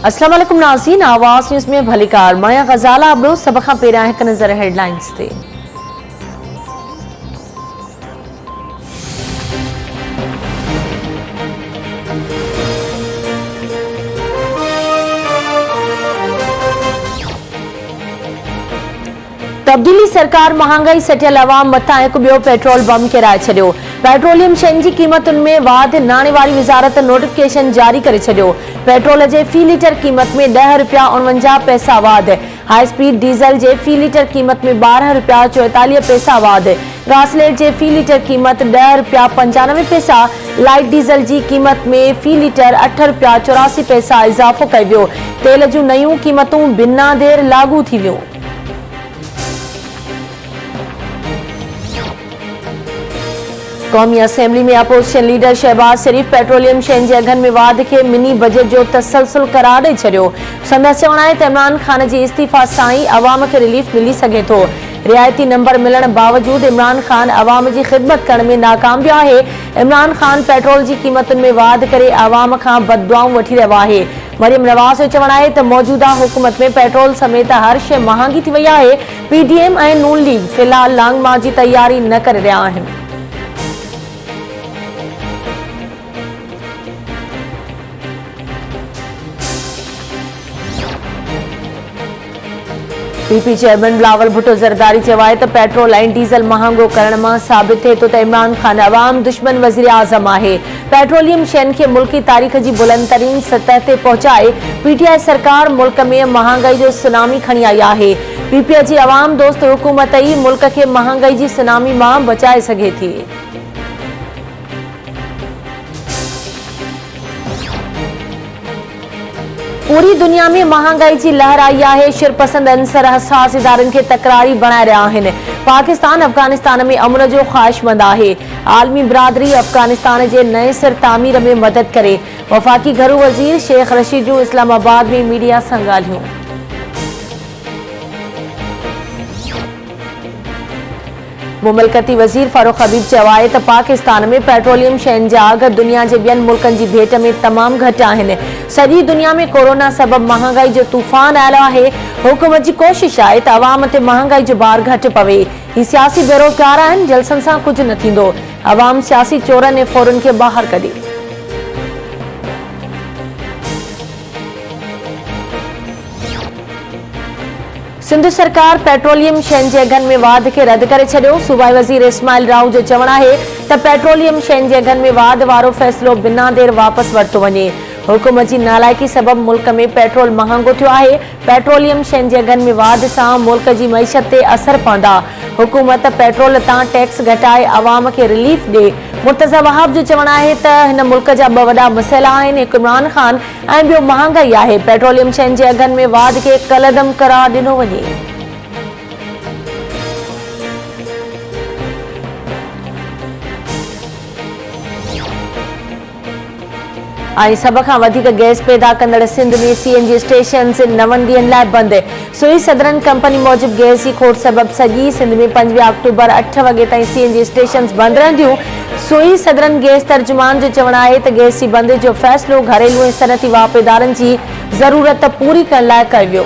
अस्सलाम वालेकुम नाज़रीन, आवाज़ न्यूज़ में भलीकार माया गजाला अबरो सब खां पहिरियां हिकु नज़र हेडलाइंस ते। तब्दीली सरकार महांगाई सटियल अवाम मथां हिकु ॿियो पेट्रोल बम किराए छॾियो। पेट्रोलियम शयुनि जी क़ीमतुनि में वाध नाणे वारी वज़ारत नोटिफिकेशन जारी करे छॾियो। पेट्रोल जे फ़ी लीटर क़ीमत में 10 रुपया 49 पैसा वाध। हाई स्पीड डीज़ल जे फ़ी लीटर क़ीमत में 12 रुपया 44 पैसा वाध। गासलेट जे फ़ी लीटर क़ीमत 10 रुपया 95 पैसा। लाइट डीज़ल जी क़ीमत में फ़ी लीटर 8 रुपया 84 पैसा इज़ाफ़ो कयो वियो। तेल जूं नयूं क़ीमतूं बिना देर लागू थी वियूं। कौमी असेंबली में अपोजिशन लीडर शहबाज शरीफ पेट्रोलियम शयुनि जे अघनि में वाध के मिनी बजट जो तसलसल करार ॾेई छॾियो। संदसि चवणु आहे त इमरान खान जे इस्तीफ़ा सां ई अवाम खे रिलीफ मिली सघे थो। रियायती नंबर मिलण बावजूदि इमरान खान अवाम जी ख़िदमत करण में नाकाम वियो आहे। इमरान खान पेट्रोल जी क़ीमतुनि में वाध करे अवाम खां बददुआऊं वठी रहियो आहे। मरियम नवाज़ जो चवणु आहे त मौजूदा हुकूमत में पेट्रोल समेत हर शइ महांगी थी वई आहे। पीडीएम ऐं नून लीग फ़िलहाल लॉन्ग मार्च जी तयारी न करे रहिया आहिनि। पीपी चेयरमैन बिलावल भुट्टो ज़रदारी चयो आहे त पेट्रोल ऐं डीज़ल महांगो करण मां साबित थिए थो त इमरान खान अवाम दुश्मन वज़ीर आज़म आहे। पेट्रोलियम शयुनि खे मुल्की तारीख़ जी बुलंद तरीन सतह ते पहुचाए पीटीआई सरकार मुल्क में महांगाई जो सुनामी खणी आई आहे। पीपीआई जी अवाम दोस्त हुकूमत ई मुल्क खे महांगाई जी सुनामी मां बचाए सघे थी। पूरी दुनिया में महंगाई की लहर आई है। शिरपसंद अंसर हसास इदारनि खे तकरारी बणाए रहिया आहिनि। पाकिस्तान अफगानिस्तान में अमन जो ख़्वाहिशमंद आहे। आलमी बिरादरी अफगानिस्तान के नए सिर तामीर में मदद करे। वफाकी घरू वज़ीर शेख रशीद जूं इस्लामाबाद में मीडिया सां ॻाल्हियूं। मुमलकती वज़ीर फारूक हबीब चयो आहे त पाकिस्तान में पेट्रोलियम शयुनि जा अघ दुनिया जे ॿियनि मुल्कनि जी भेट में तमामु घटि आहिनि। सॼी दुनिया में कोरोना सबबि महांगाई जो तूफ़ान आयल आहे। हुकूमत जी कोशिश आहे त अवाम ते महांगाई जो भार घटि पवे। ही सियासी बेरोज़गार आहिनि, जलसनि सां कुझु न थींदो। अवाम सियासी चोरनि ऐं फोरनि खे ॿाहिरि कढे। सिंध सरकार पेट्रोलियम शयुनि जे अघनि में वाध खे रद्द करे छॾियो। सूबाई वज़ीर इस्माइल राव जो चवणु आहे त पेट्रोलियम शयुनि जे अघनि में वाध वारो फ़ैसिलो बिना देर वापसि वरितो वञे। हुकूमत जी नालाइकी सबबि मुल्क में पेट्रोल महांगो थियो आहे। पेट्रोलियम शयुनि जे अघनि में वाध सां मुल्क जी मईशत ते असर पवंदा। हुकूमत पेट्रोल तां टैक्स घटाए अवाम खे रिलीफ ॾे। मुर्तज़ा वहाब जो चवणु आहे त हिन मुल्क जा ॿ वॾा मसइला आहिनि, हिकु इमरान खान ऐं ॿियो महांगाई आहे। पेट्रोलियम शयुनि जे अघनि में वाध खे कलदम करार ॾिनो वञे। ऐं सभ खां वधीक गैस पैदा कंदड़ सिंध में सीएनजी स्टेशन 9 ॾींहनि लाइ बंदि। सुई सदरन कंपनी मूजिबि गैस जी खोट सबबि सॼी सिंध में 25 अक्टूबर 8 वॻे ताईं सीएनजी स्टेशन बंदि रहंदियूं। सुई सदरन गैस तर्जुमान जो चवणु आहे त गैस जी बंदि जो फ़ैसिलो घरेलू ऐं सनअती वापादारनि जी ज़रूरत पूरी करण लाइ कयो वियो।